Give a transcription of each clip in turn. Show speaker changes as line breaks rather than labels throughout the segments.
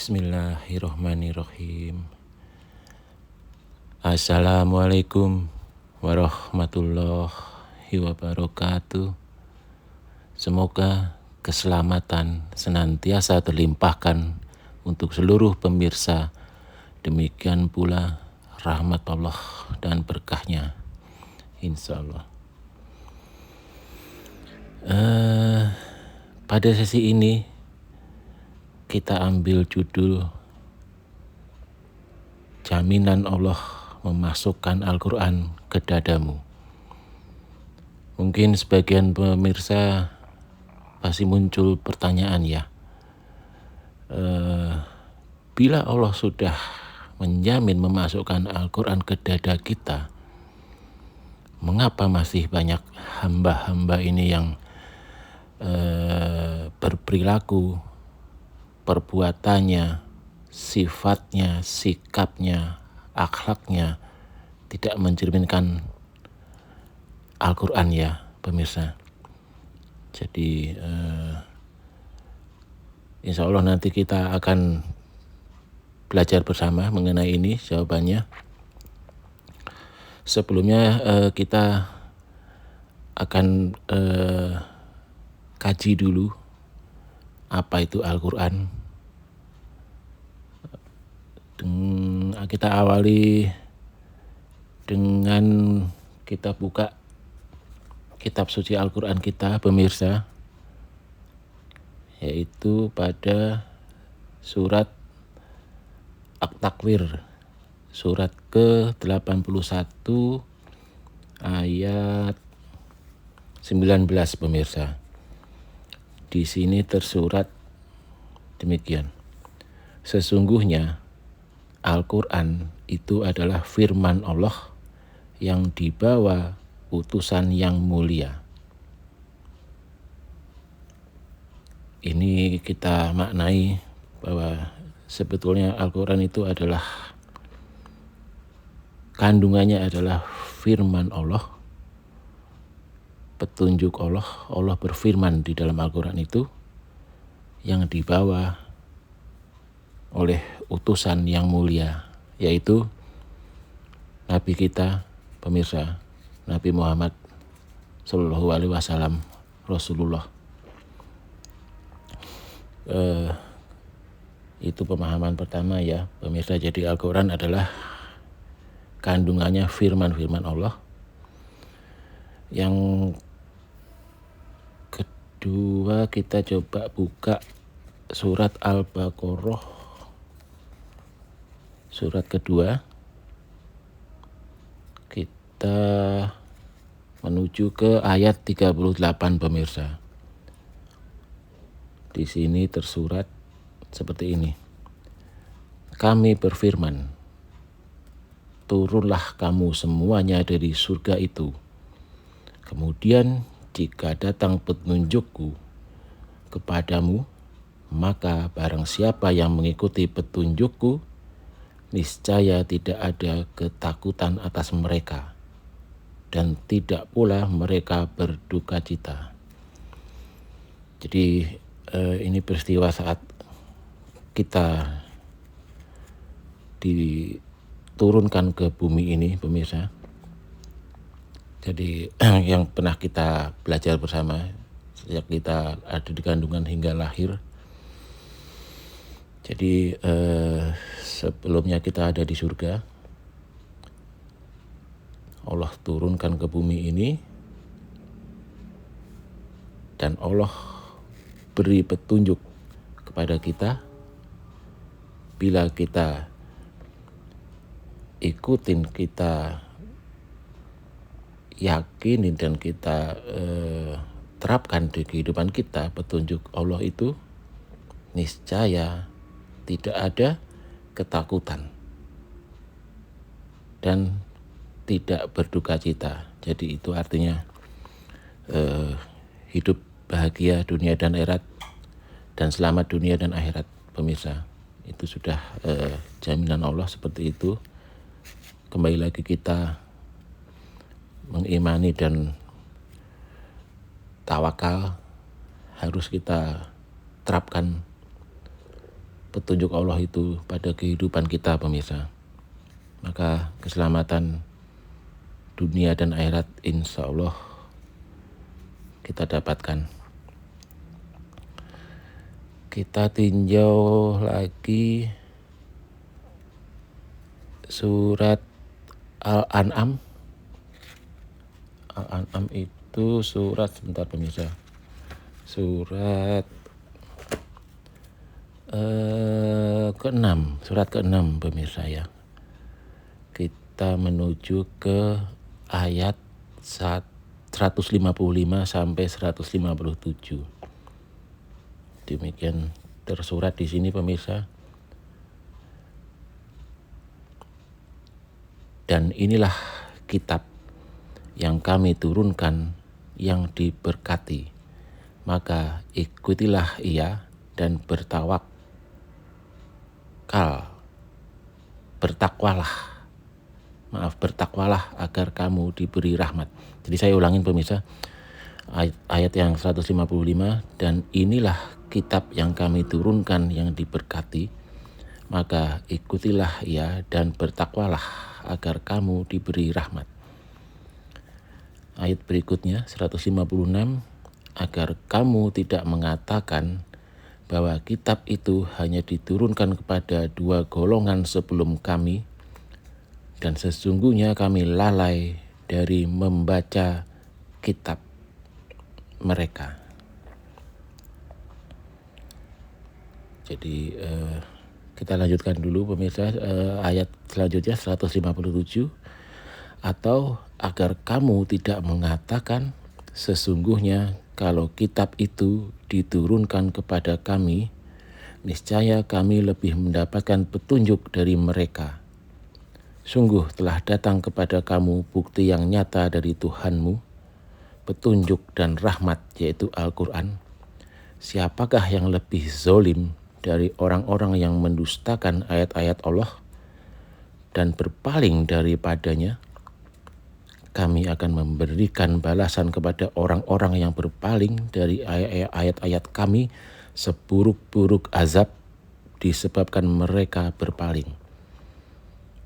Bismillahirrohmanirrohim. Assalamualaikum warahmatullahi wabarakatuh. Semoga keselamatan senantiasa terlimpahkan untuk seluruh pemirsa. Demikian pula rahmat Allah dan berkahnya, insya Allah. Pada sesi ini kita ambil judul Jaminan Allah memasukkan Al-Quran ke dadamu. Mungkin sebagian pemirsa pasti muncul pertanyaan ya, bila Allah sudah menjamin memasukkan Al-Quran ke dada kita, mengapa masih banyak hamba-hamba ini yang berperilaku, perbuatannya, sifatnya, sikapnya, akhlaknya tidak mencerminkan Al-Quran ya pemirsa. Jadi insya Allah nanti kita akan belajar bersama mengenai ini jawabannya. Sebelumnya kita akan kaji dulu apa itu Al-Quran. Kita awali dengan kita buka kitab suci Al-Quran kita pemirsa, yaitu pada surat At-Takwir, surat ke-81 ayat 19 pemirsa. Di sini tersurat demikian: sesungguhnya Al-Quran itu adalah firman Allah yang dibawa utusan yang mulia. Ini kita maknai bahwa sebetulnya Al-Quran itu adalah kandungannya adalah firman Allah, petunjuk Allah. Allah berfirman di dalam Al-Quran itu yang dibawa oleh utusan yang mulia, yaitu Nabi kita pemirsa, Nabi Muhammad Sallallahu Alaihi Wasallam, Rasulullah. Itu pemahaman pertama ya pemirsa. Jadi Al-Quran adalah kandungannya firman-firman Allah. Yang kedua, kita coba buka surat Al-Baqarah, surat kedua. Kita menuju ke ayat 38 pemirsa. Di sini tersurat seperti ini: kami berfirman, turunlah kamu semuanya dari surga itu. Kemudian jika datang petunjukku kepadamu, maka barang siapa yang mengikuti petunjukku, niscaya tidak ada ketakutan atas mereka, dan tidak pula mereka berduka cita. Jadi ini peristiwa saat kita diturunkan ke bumi ini pemirsa. Jadi yang pernah kita belajar bersama sejak kita ada di kandungan hingga lahir. Jadi sebelumnya kita ada di surga, Allah turunkan ke bumi ini, dan Allah beri petunjuk kepada kita. Bila kita ikutin, kita yakinin, dan kita terapkan di kehidupan kita petunjuk Allah itu, niscaya tidak ada ketakutan dan tidak berduka cita. Jadi itu artinya hidup bahagia dunia dan akhirat, dan selamat dunia dan akhirat pemirsa. Itu sudah jaminan Allah seperti itu. Kembali lagi kita mengimani dan tawakal harus kita terapkan petunjuk Allah itu pada kehidupan kita pemirsa, maka keselamatan dunia dan akhirat insya Allah kita dapatkan. Kita tinjau lagi surat Al-An'am. Al-An'am itu surat, sebentar pemirsa, surat ke-6, surat ke-6 pemirsa ya. Kita menuju ke ayat 155 sampai 157. Demikian tersurat di sini pemirsa. Dan inilah kitab yang kami turunkan yang diberkati, maka ikutilah ia dan bertakwalah agar kamu diberi rahmat. Jadi saya ulangin pemirsa, ayat yang 155, dan inilah kitab yang kami turunkan yang diberkati, maka ikutilah ia dan bertakwalah agar kamu diberi rahmat. Ayat berikutnya 156, agar kamu tidak mengatakan bahwa kitab itu hanya diturunkan kepada 2 golongan sebelum kami, dan sesungguhnya kami lalai dari membaca kitab mereka. Jadi kita lanjutkan dulu pemirsa, ayat selanjutnya 157, atau agar kamu tidak mengatakan sesungguhnya kalau kitab itu diturunkan kepada kami, niscaya kami lebih mendapatkan petunjuk dari mereka. Sungguh telah datang kepada kamu bukti yang nyata dari Tuhanmu, petunjuk dan rahmat, yaitu Al-Quran. Siapakah yang lebih zolim dari orang-orang yang mendustakan ayat-ayat Allah dan berpaling daripadanya? Kami akan memberikan balasan kepada orang-orang yang berpaling dari ayat-ayat kami seburuk-buruk azab disebabkan mereka berpaling.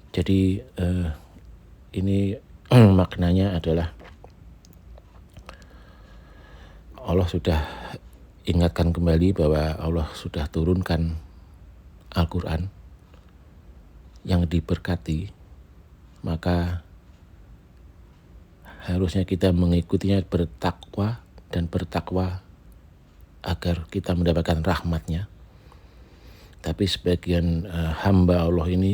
Jadi ini maknanya adalah Allah sudah ingatkan kembali bahwa Allah sudah turunkan Al-Quran yang diberkati, maka harusnya kita mengikutinya, bertakwa agar kita mendapatkan rahmatnya. Tapi sebagian hamba Allah ini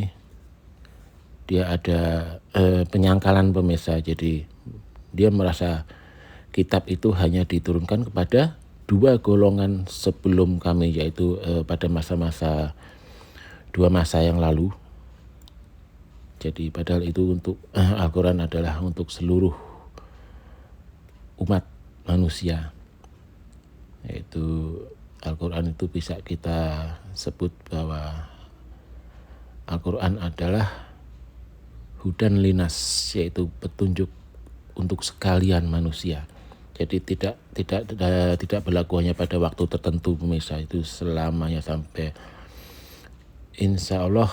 dia ada penyangkalan pemirsa. Jadi dia merasa kitab itu hanya diturunkan kepada 2 golongan sebelum kami, yaitu pada masa-masa 2 masa yang lalu. Jadi padahal itu untuk Al-Quran adalah untuk seluruh umat manusia, yaitu Al-Quran itu bisa kita sebut bahwa Al-Quran adalah hudan linas, yaitu petunjuk untuk sekalian manusia. Jadi tidak berlaku hanya pada waktu tertentu pemirsa, itu selamanya sampai insya Allah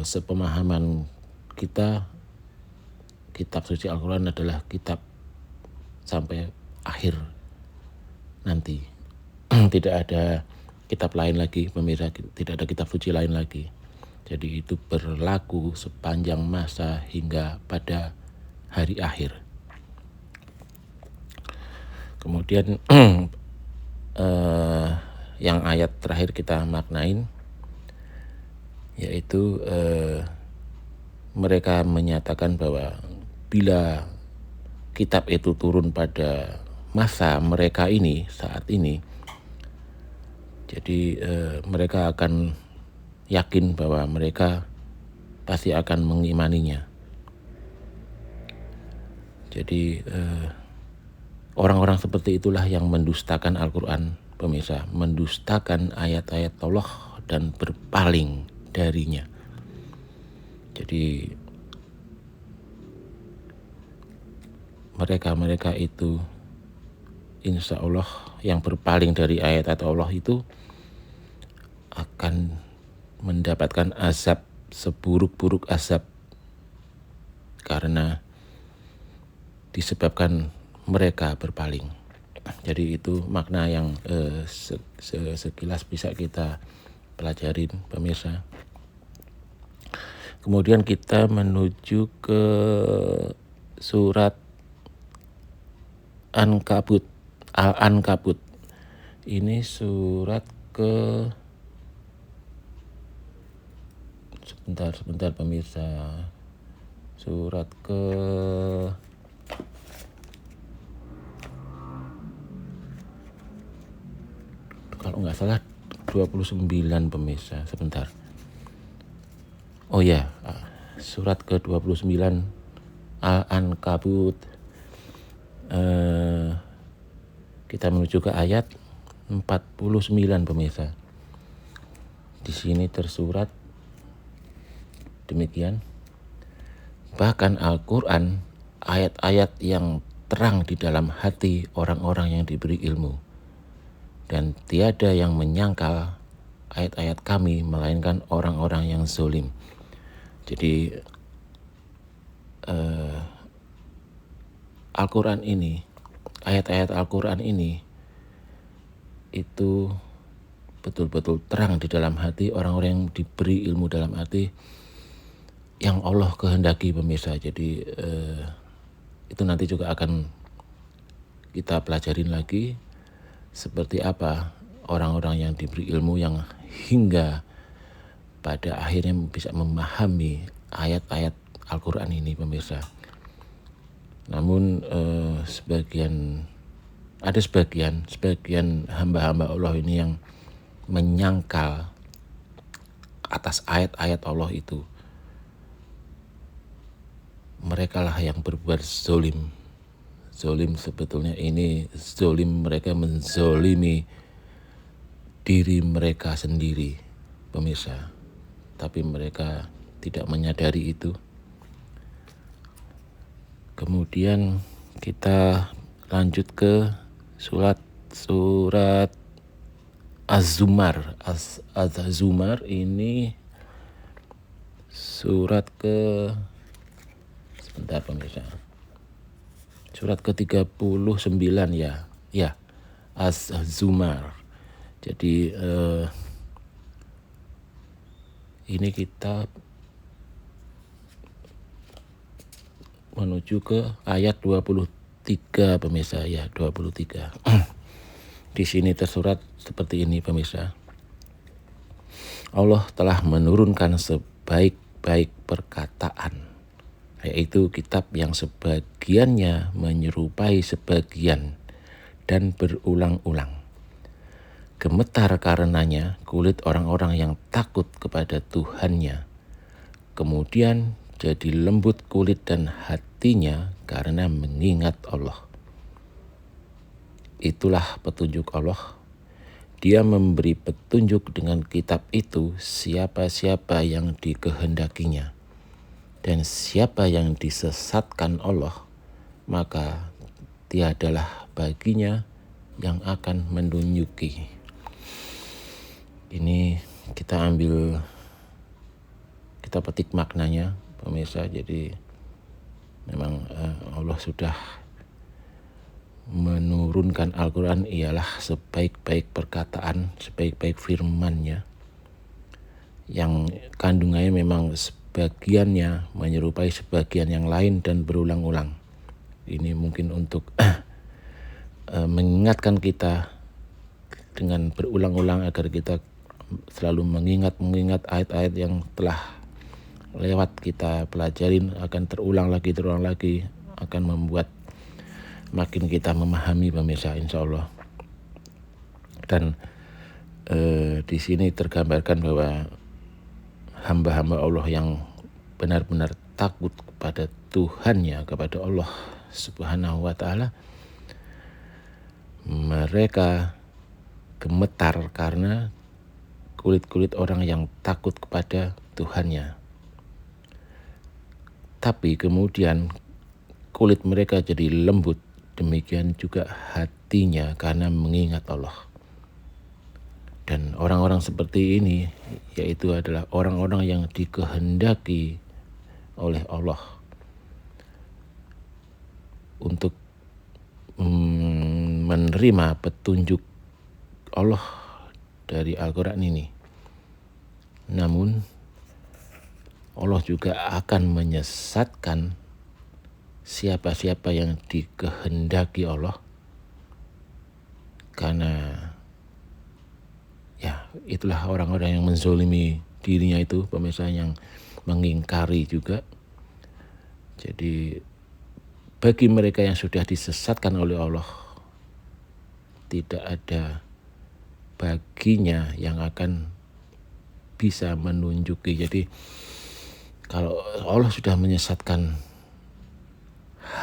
sepemahaman kita, kitab suci Al-Quran adalah kitab sampai akhir nanti. Tidak ada kitab lain lagi pemirsa, tidak ada kitab suci lain lagi. Jadi itu berlaku sepanjang masa hingga pada hari akhir. Kemudian yang ayat terakhir kita maknain, yaitu mereka menyatakan bahwa bila kitab itu turun pada masa mereka ini, saat ini, jadi mereka akan yakin bahwa mereka pasti akan mengimaninya. Jadi orang-orang seperti itulah yang mendustakan Al-Quran pemirsa, mendustakan ayat-ayat Allah dan berpaling darinya. Jadi mereka itu insya Allah yang berpaling dari ayat-ayat Allah itu akan akan mendapatkan azab seburuk-buruk azab karena disebabkan mereka berpaling. Jadi itu makna yang sekilas bisa kita pelajarin, pemirsa. Kemudian kita menuju ke surat Al-Ankabut. Ini surat ke sebentar pemirsa. Surat ke kalau nggak salah 29 pemirsa. Sebentar. Oh ya, surat ke 29 Al-Ankabut. Kita menuju ke ayat 49 pemirsa. Di sini tersurat demikian. Bahkan Al-Quran, ayat-ayat yang terang di dalam hati orang-orang yang diberi ilmu. Dan tiada yang menyangkal ayat-ayat kami, melainkan orang-orang yang zalim. Jadi Al-Quran ini, ayat-ayat Al-Quran ini itu betul-betul terang di dalam hati orang-orang yang diberi ilmu, dalam hati yang Allah kehendaki, pemirsa. Jadi itu nanti juga akan kita pelajarin lagi seperti apa orang-orang yang diberi ilmu yang hingga pada akhirnya bisa memahami ayat-ayat Al-Quran ini, pemirsa. Namun sebagian hamba-hamba Allah ini yang menyangkal atas ayat-ayat Allah itu. Mereka lah yang berbuat zolim. Zolim sebetulnya ini zolim, mereka menzolimi diri mereka sendiri, pemirsa. Tapi mereka tidak menyadari itu. Kemudian kita lanjut ke surat Az-Zumar. Az-Zumar ini surat ke sebentar pemirsa. Surat ke-39 ya. Ya. Az-Zumar. Jadi ini kita menuju ke ayat 23 pemirsa, ya 23. Di sini tersurat seperti ini pemirsa. Allah telah menurunkan sebaik-baik perkataan, yaitu kitab yang sebagiannya menyerupai sebagian dan berulang-ulang. Gemetar karenanya kulit orang-orang yang takut kepada Tuhannya. Kemudian jadi lembut kulit dan hatinya karena mengingat Allah. Itulah petunjuk Allah. Dia memberi petunjuk dengan kitab itu siapa-siapa yang dikehendakinya. Dan siapa yang disesatkan Allah, maka tiadalah baginya yang akan menunjuki. Ini kita petik maknanya, pemirsa. Jadi memang Allah sudah menurunkan Al-Quran ialah sebaik-baik perkataan, sebaik-baik firman-Nya, yang kandungannya memang sebagiannya menyerupai sebagian yang lain dan berulang-ulang. Ini mungkin untuk mengingatkan kita dengan berulang-ulang agar kita selalu mengingat ayat-ayat yang telah lewat kita pelajarin, akan terulang lagi, akan membuat makin kita memahami, pemirsa, insya Allah. Dan di sini tergambarkan bahwa hamba-hamba Allah yang benar-benar takut kepada Tuhannya, kepada Allah Subhanahu wa Ta'ala, mereka gemetar karena kulit-kulit orang yang takut kepada Tuhannya. Tapi kemudian kulit mereka jadi lembut, demikian juga hatinya karena mengingat Allah. Dan orang-orang seperti ini yaitu adalah orang-orang yang dikehendaki oleh Allah untuk menerima petunjuk Allah dari Al-Quran ini. Namun Allah juga akan menyesatkan siapa-siapa yang dikehendaki Allah, karena ya itulah orang-orang yang menzolimi dirinya itu, pemirsa, yang mengingkari juga. Jadi bagi mereka yang sudah disesatkan oleh Allah, tidak ada baginya yang akan bisa menunjuki. Jadi kalau Allah sudah menyesatkan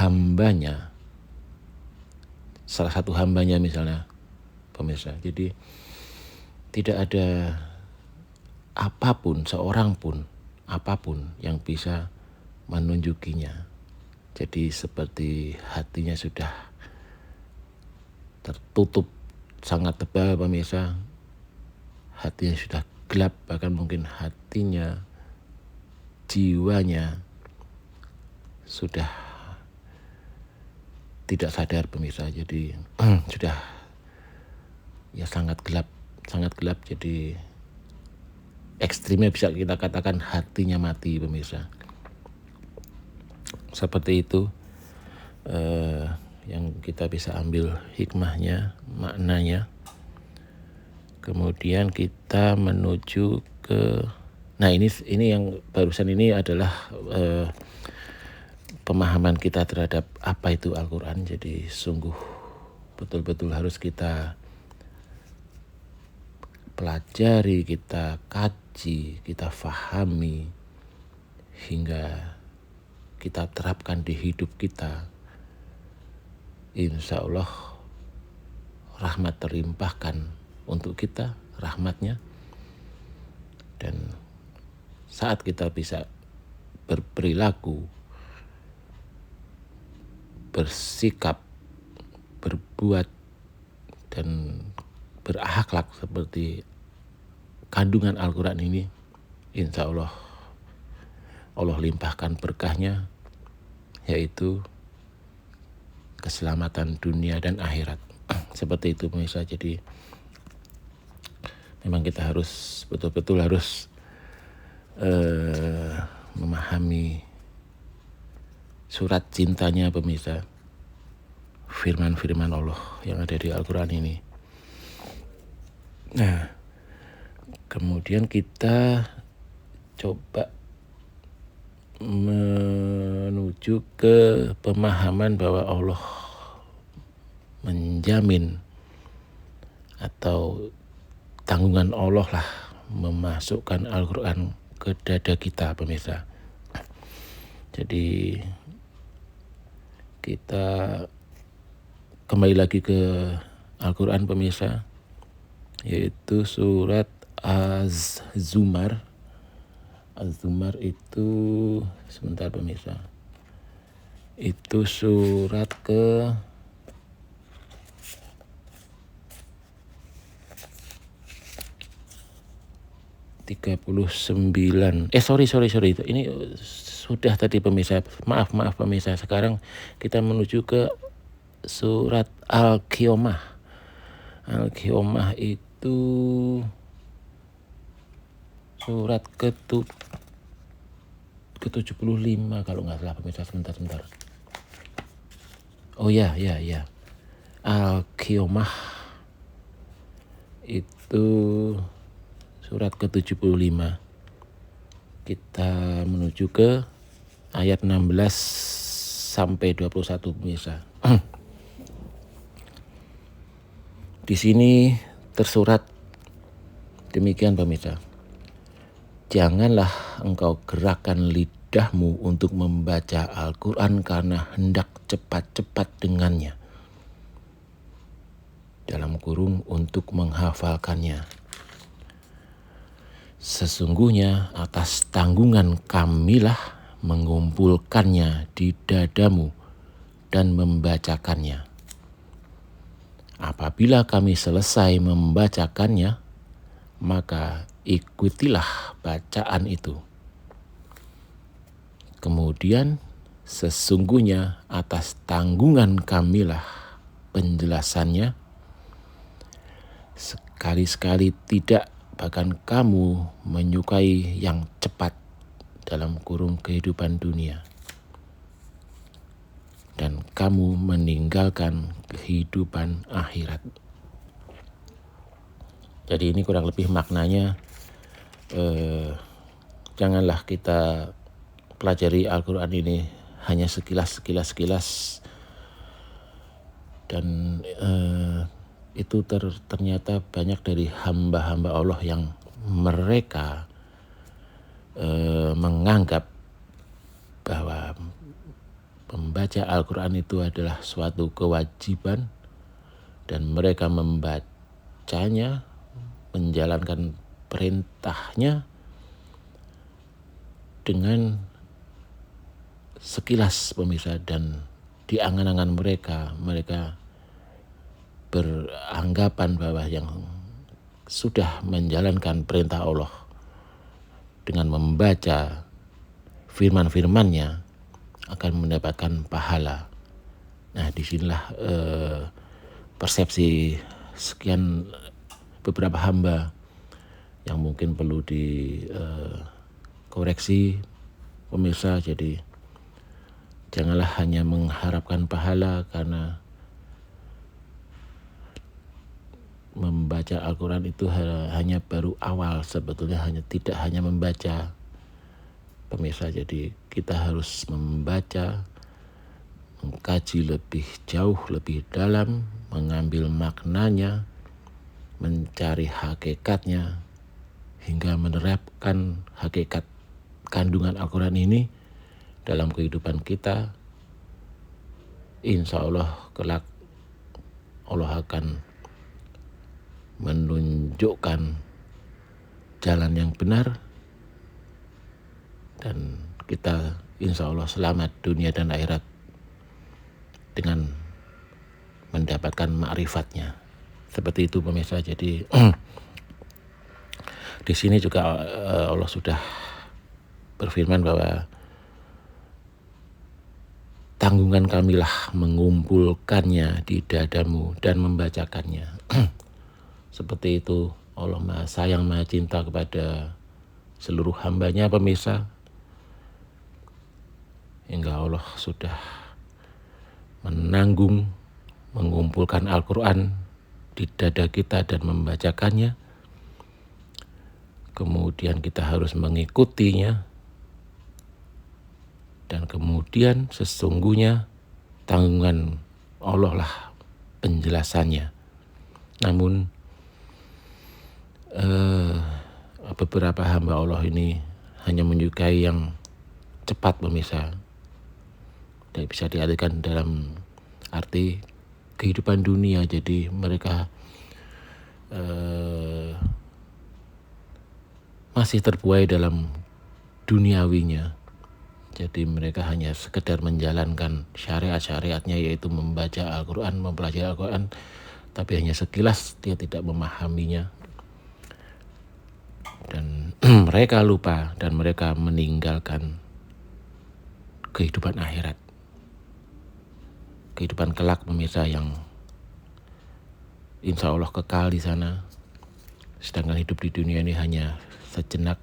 hambanya, salah satu hambanya misalnya, pemirsa, jadi tidak ada apapun, seorang pun, apapun yang bisa menunjukinya. Jadi seperti hatinya sudah tertutup sangat tebal, pemirsa. Hatinya sudah gelap, bahkan mungkin hatinya, jiwanya sudah tidak sadar, pemirsa. Jadi sudah ya sangat gelap. Jadi ekstrimnya bisa kita katakan hatinya mati, pemirsa. Seperti itu yang kita bisa ambil hikmahnya, maknanya. Kemudian kita menuju ke, nah ini yang barusan ini adalah pemahaman kita terhadap apa itu Al-Quran. Jadi sungguh betul-betul harus kita pelajari, kita kaji, kita fahami, hingga kita terapkan di hidup kita. Insya Allah rahmat terlimpahkan untuk kita, rahmatnya. Dan saat kita bisa berperilaku, bersikap, berbuat, dan berakhlak seperti kandungan Al-Quran ini, insya Allah limpahkan berkahnya, yaitu keselamatan dunia dan akhirat. Seperti itu, pemirsa. Jadi memang kita harus betul-betul harus memahami surat cintanya, pemirsa, firman-firman Allah yang ada di Al-Quran ini. Nah, kemudian kita coba menuju ke pemahaman bahwa Allah menjamin atau tanggungan Allah lah memasukkan Al-Quran ke dada kita, pemirsa. Jadi kita kembali lagi ke Al-Quran, pemirsa, yaitu surat Az-Zumar. Az-Zumar itu, sebentar pemirsa, itu surat ke 39. Sorry. Ini sudah tadi, pemirsa. Maaf pemirsa. Sekarang kita menuju ke surat Al-Qiyamah. Al-Qiyamah itu surat ke-75 kalau nggak salah, pemirsa. Sebentar. Oh ya. Al-Qiyamah itu surat ke-75. Kita menuju ke ayat 16 sampai 21, pemirsa. Di sini tersurat demikian, pemirsa. Janganlah engkau gerakkan lidahmu untuk membaca Al-Quran karena hendak cepat-cepat dengannya. Dalam kurung untuk menghafalkannya. Sesungguhnya atas tanggungan kamilah mengumpulkannya di dadamu dan membacakannya. Apabila kami selesai membacakannya, maka ikutilah bacaan itu. Kemudian sesungguhnya atas tanggungan kamilah penjelasannya. Sekali-sekali tidak, bahkan kamu menyukai yang cepat dalam kurung kehidupan dunia. Dan kamu meninggalkan kehidupan akhirat. Jadi ini kurang lebih maknanya, janganlah kita pelajari Al-Quran ini hanya sekilas. Dan itu ternyata banyak dari hamba-hamba Allah yang mereka menganggap bahwa membaca Al-Quran itu adalah suatu kewajiban, dan mereka membacanya, menjalankan perintahnya dengan sekilas pemirsa, dan di angan-angan mereka beranggapan bahwa yang sudah menjalankan perintah Allah dengan membaca firman-firmannya akan mendapatkan pahala. Nah, disinilah persepsi sekian beberapa hamba yang mungkin perlu dikoreksi pemirsa. Jadi janganlah hanya mengharapkan pahala karena membaca Al-Quran itu hanya baru awal, sebetulnya tidak hanya membaca pemirsa. Jadi kita harus membaca, mengkaji lebih jauh, lebih dalam, mengambil maknanya, mencari hakikatnya, hingga menerapkan hakikat kandungan Al-Quran ini dalam kehidupan kita. Insya Allah kelak Allah akan menunjukkan jalan yang benar, dan kita insya Allah selamat dunia dan akhirat dengan mendapatkan ma'rifatnya. Seperti itu pemirsa. Jadi di sini juga Allah sudah berfirman bahwa tanggungan kamilah mengumpulkannya di dadamu dan membacakannya. Seperti itu, Allah Maha Sayang, Maha Cinta kepada seluruh hambanya pemirsa, hingga Allah sudah menanggung mengumpulkan Al-Quran di dada kita dan membacakannya. Kemudian kita harus mengikutinya, dan kemudian sesungguhnya tanggungan Allah lah penjelasannya. Namun beberapa hamba Allah ini hanya menyukai yang cepat pemirsa. Tidak bisa diartikan dalam arti kehidupan dunia. Jadi mereka masih terbuai dalam duniawinya. Jadi mereka hanya sekedar menjalankan syariat-syariatnya, yaitu membaca Al-Quran, mempelajari Al-Quran, tapi hanya sekilas, dia tidak memahaminya. Dan mereka lupa dan mereka meninggalkan kehidupan akhirat, kehidupan kelak pemirsa, yang insya Allah kekal di sana. Sedangkan hidup di dunia ini hanya sejenak,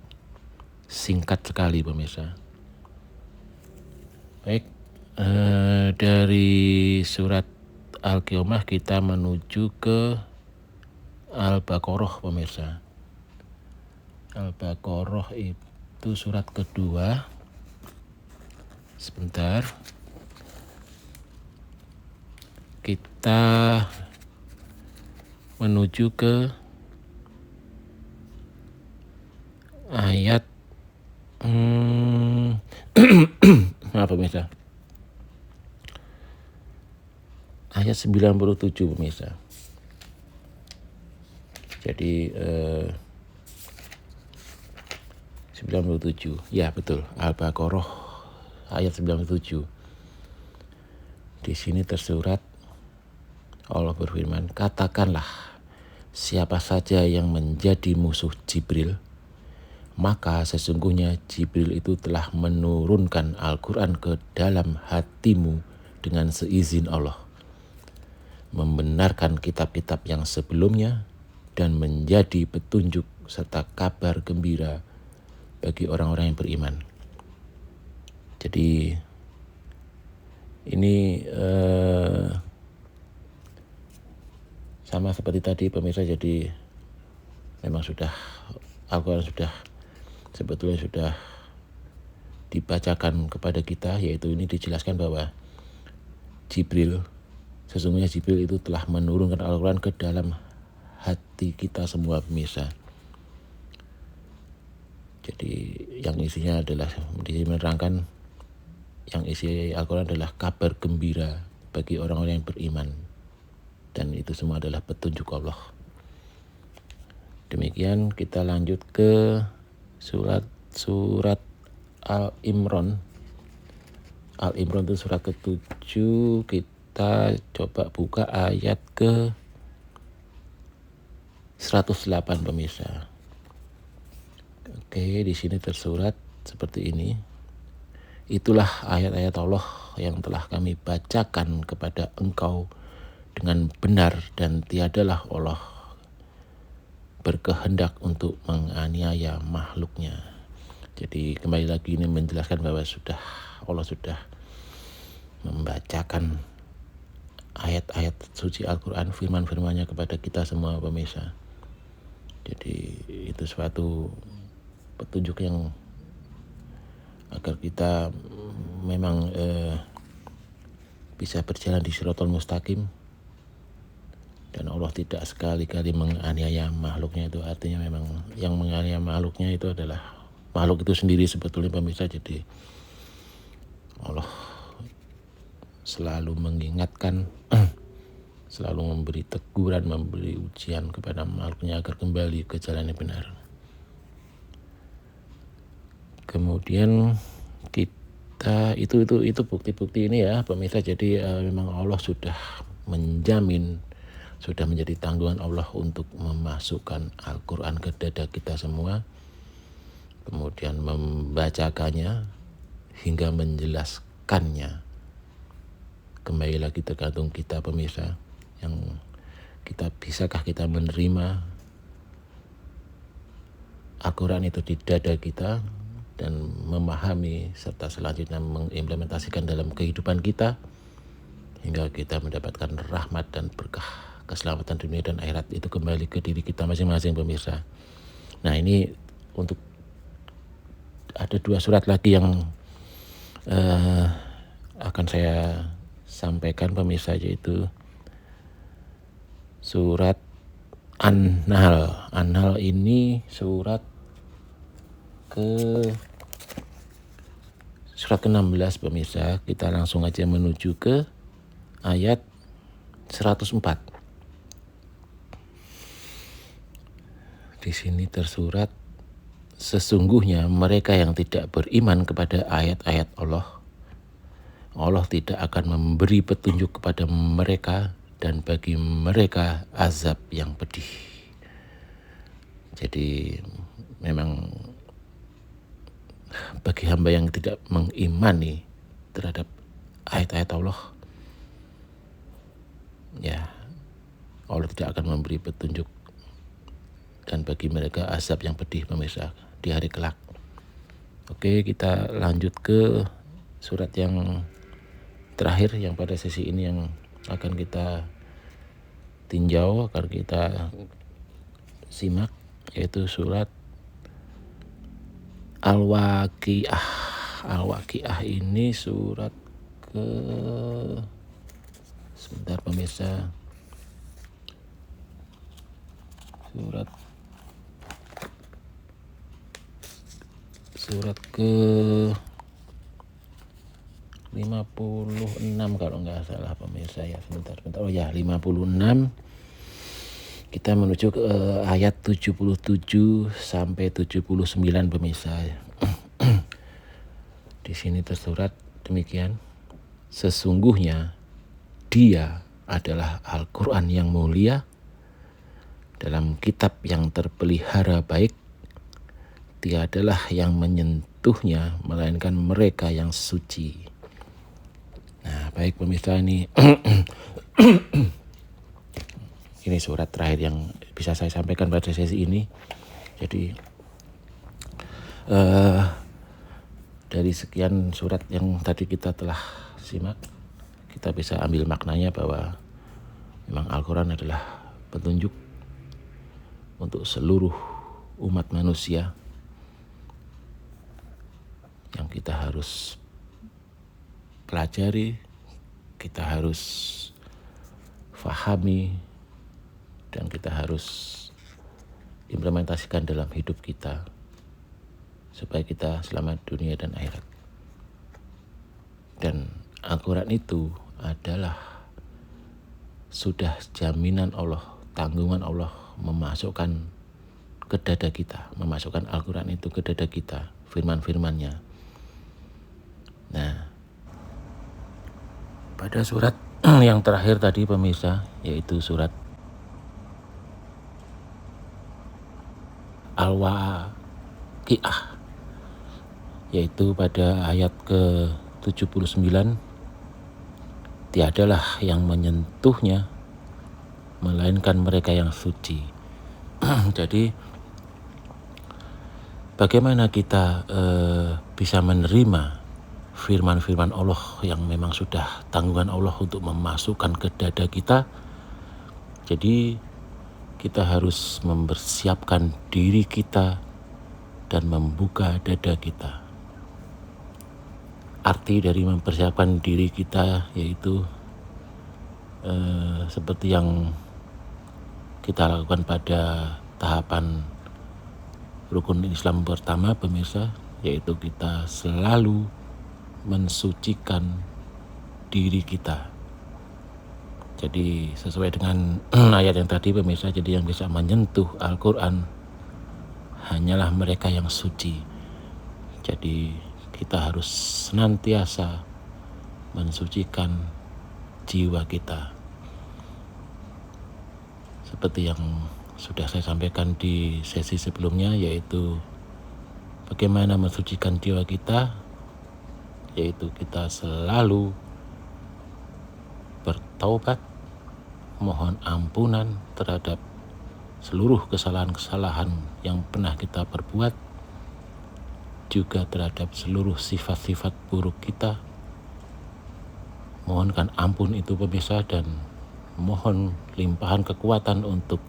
singkat sekali pemirsa. Baik, dari surat Al-Qiyamah kita menuju ke Al-Baqarah pemirsa. Al-Baqarah itu surat kedua. Sebentar, kita menuju ke ayat maaf pemirsa, ayat 97 pemirsa. Jadi 97, ya betul, Al-Baqarah ayat 97. Di sini tersurat, Allah berfirman, katakanlah, siapa saja yang menjadi musuh Jibril, maka sesungguhnya Jibril itu telah menurunkan Al-Quran ke dalam hatimu dengan seizin Allah, membenarkan kitab-kitab yang sebelumnya dan menjadi petunjuk serta kabar gembira bagi orang-orang yang beriman. Jadi ini sama seperti tadi pemirsa, jadi memang sudah Al-Quran sebetulnya sudah dibacakan kepada kita, yaitu ini dijelaskan bahwa sesungguhnya Jibril itu telah menurunkan Al-Quran ke dalam hati kita semua pemirsa. Jadi yang isinya adalah menerangkan, yang isi Al-Quran adalah kabar gembira bagi orang-orang yang beriman, dan itu semua adalah petunjuk Allah. Demikian kita lanjut ke surat Al-Imran. Al-Imran itu surat ke-7. Kita coba buka ayat ke 108 pemirsa. Oke, di sini tersurat seperti ini. Itulah ayat-ayat Allah yang telah kami bacakan kepada engkau dengan benar, dan tiadalah Allah berkehendak untuk menganiaya makhluknya. Jadi kembali lagi ini menjelaskan bahwa Allah sudah membacakan ayat-ayat suci Al-Quran, firman-firmannya kepada kita semua pemirsa. Jadi itu suatu petunjuk yang agar kita memang bisa berjalan di Shiratal Mustaqim, dan Allah tidak sekali-kali menganiaya makhluknya. Itu artinya memang yang menganiaya makhluknya itu adalah makhluk itu sendiri sebetulnya pemirsa. Jadi Allah selalu mengingatkan, selalu memberi teguran, memberi ujian kepada makhluknya agar kembali ke jalan yang benar. Kemudian kita itu bukti-bukti ini ya pemirsa. Jadi memang Allah sudah menjamin, sudah menjadi tanggungan Allah untuk memasukkan Al-Quran ke dada kita semua, kemudian membacakannya hingga menjelaskannya. Kembali lagi tergantung kita pemirsa, yang bisakah kita menerima Al-Quran itu di dada kita dan memahami serta selanjutnya mengimplementasikan dalam kehidupan kita hingga kita mendapatkan rahmat dan berkah keselamatan dunia dan akhirat. Itu kembali ke diri kita masing-masing pemirsa. Nah, ini untuk ada 2 surat lagi yang akan saya sampaikan pemirsa, yaitu surat An-Nahl. An-Nahl ini surat ke-16 pemirsa. Kita langsung aja menuju ke ayat 104. Di sini tersurat, sesungguhnya mereka yang tidak beriman kepada ayat-ayat Allah tidak akan memberi petunjuk kepada mereka, dan bagi mereka azab yang pedih. Jadi memang bagi hamba yang tidak mengimani terhadap ayat-ayat Allah, ya Allah tidak akan memberi petunjuk, dan bagi mereka azab yang pedih pemirsa di hari kelak. Oke, kita lanjut ke surat yang terakhir yang pada sesi ini yang akan kita tinjau, akan kita simak, yaitu surat Al-Waqiah. Al-Waqiah ini surat sebentar pemirsa, surat ke 56 kalau nggak salah pemirsa ya. Sebentar. Oh ya, 56. Kita menuju ke ayat 77 sampai 79 pemirsa. Di sini tersurat demikian. Sesungguhnya Dia adalah Al-Quran yang mulia, dalam kitab yang terpelihara baik, tiadalah yang menyentuhnya melainkan mereka yang suci. Nah, baik pemirsa, ini ini surat terakhir yang bisa saya sampaikan pada sesi ini. Jadi dari sekian surat yang tadi kita telah simak, kita bisa ambil maknanya bahwa memang Al-Quran adalah petunjuk untuk seluruh umat manusia yang kita harus pelajari, kita harus fahami, dan kita harus implementasikan dalam hidup kita supaya kita selamat dunia dan akhirat. Dan Al-Quran itu adalah sudah jaminan Allah, tanggungan Allah memasukkan ke dada kita, memasukkan Al-Quran itu ke dada kita, firman-firmannya. Nah, pada surat yang terakhir tadi pemirsa, yaitu surat Al-Waqiah, yaitu pada ayat ke-79, tiadalah yang menyentuhnya melainkan mereka yang suci. Jadi bagaimana kita bisa menerima firman-firman Allah yang memang sudah tanggungan Allah untuk memasukkan ke dada kita? Jadi kita harus mempersiapkan diri kita dan membuka dada kita. Arti dari mempersiapkan diri kita yaitu seperti yang kita lakukan pada tahapan rukun Islam pertama pemirsa, yaitu kita selalu mensucikan diri kita. Jadi sesuai dengan ayat yang tadi pemirsa, jadi yang bisa menyentuh Al-Quran hanyalah mereka yang suci. Jadi kita harus senantiasa mensucikan jiwa kita. Seperti yang sudah saya sampaikan di sesi sebelumnya, yaitu bagaimana mensucikan jiwa kita, yaitu kita selalu bertaubat, mohon ampunan terhadap seluruh kesalahan-kesalahan yang pernah kita perbuat, juga terhadap seluruh sifat-sifat buruk kita. Mohonkan ampun itu pemirsa, dan mohon limpahan kekuatan untuk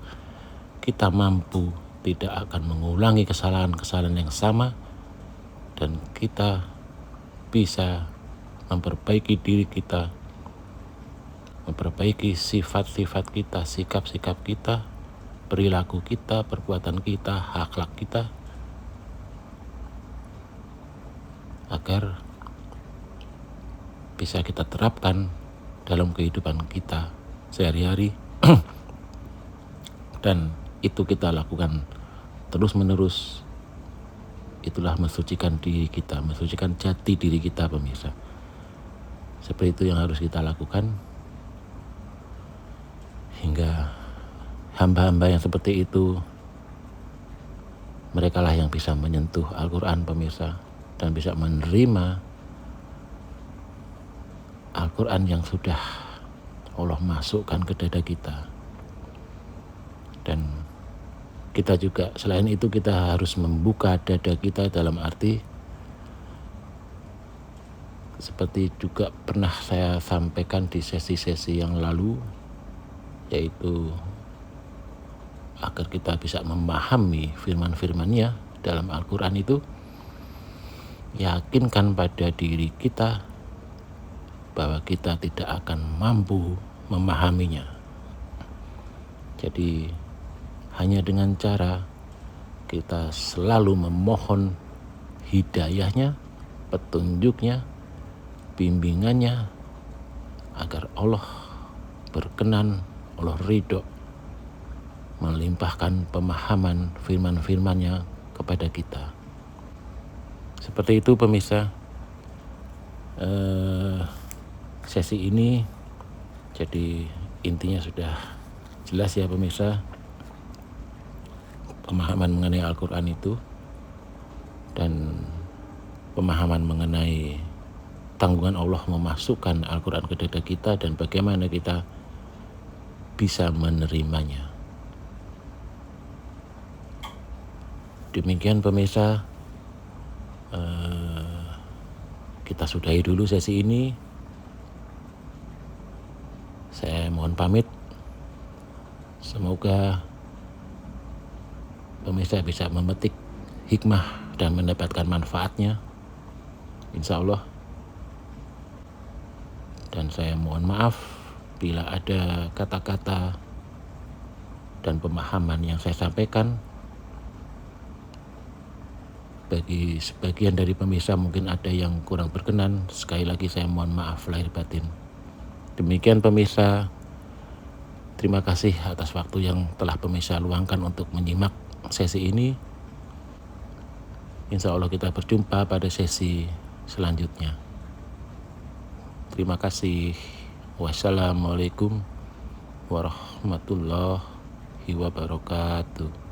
kita mampu tidak akan mengulangi kesalahan-kesalahan yang sama, dan kita bisa memperbaiki diri kita, memperbaiki sifat-sifat kita, sikap-sikap kita, perilaku kita, perbuatan kita, akhlak kita, agar bisa kita terapkan dalam kehidupan kita sehari-hari. Dan itu kita lakukan terus-menerus. Itulah mensucikan diri kita, mensucikan jati diri kita pemirsa. Seperti itu yang harus kita lakukan, hingga hamba-hamba yang seperti itu, merekalah yang bisa menyentuh Al-Quran pemirsa, dan bisa menerima Al-Quran yang sudah Allah masukkan ke dada kita. Dan kita juga, selain itu kita harus membuka dada kita dalam arti seperti juga pernah saya sampaikan di sesi-sesi yang lalu, yaitu agar kita bisa memahami firman-firmannya dalam Al-Quran itu, yakinkan pada diri kita bahwa kita tidak akan mampu memahaminya. Jadi hanya dengan cara kita selalu memohon hidayahnya, petunjuknya, bimbingannya, agar Allah berkenan, Allah ridho melimpahkan pemahaman firman-firmannya kepada kita. Seperti itu pemirsa, sesi ini jadi intinya sudah jelas ya pemirsa. pemahaman mengenai Al-Quran itu dan pemahaman mengenai tanggungan Allah memasukkan Al-Quran ke dada kita dan bagaimana kita bisa menerimanya. Demikian pemirsa, kita sudahi dulu sesi ini. Saya mohon pamit. Semoga pemirsa bisa memetik hikmah dan mendapatkan manfaatnya, insya Allah. Dan saya mohon maaf bila ada kata-kata dan pemahaman yang saya sampaikan bagi sebagian dari pemirsa mungkin ada yang kurang berkenan. Sekali lagi saya mohon maaf lahir batin. Demikian pemirsa, terima kasih atas waktu yang telah pemirsa luangkan untuk menyimak sesi ini. Insya Allah kita berjumpa pada sesi selanjutnya. Terima kasih. Wassalamualaikum warahmatullahi wabarakatuh.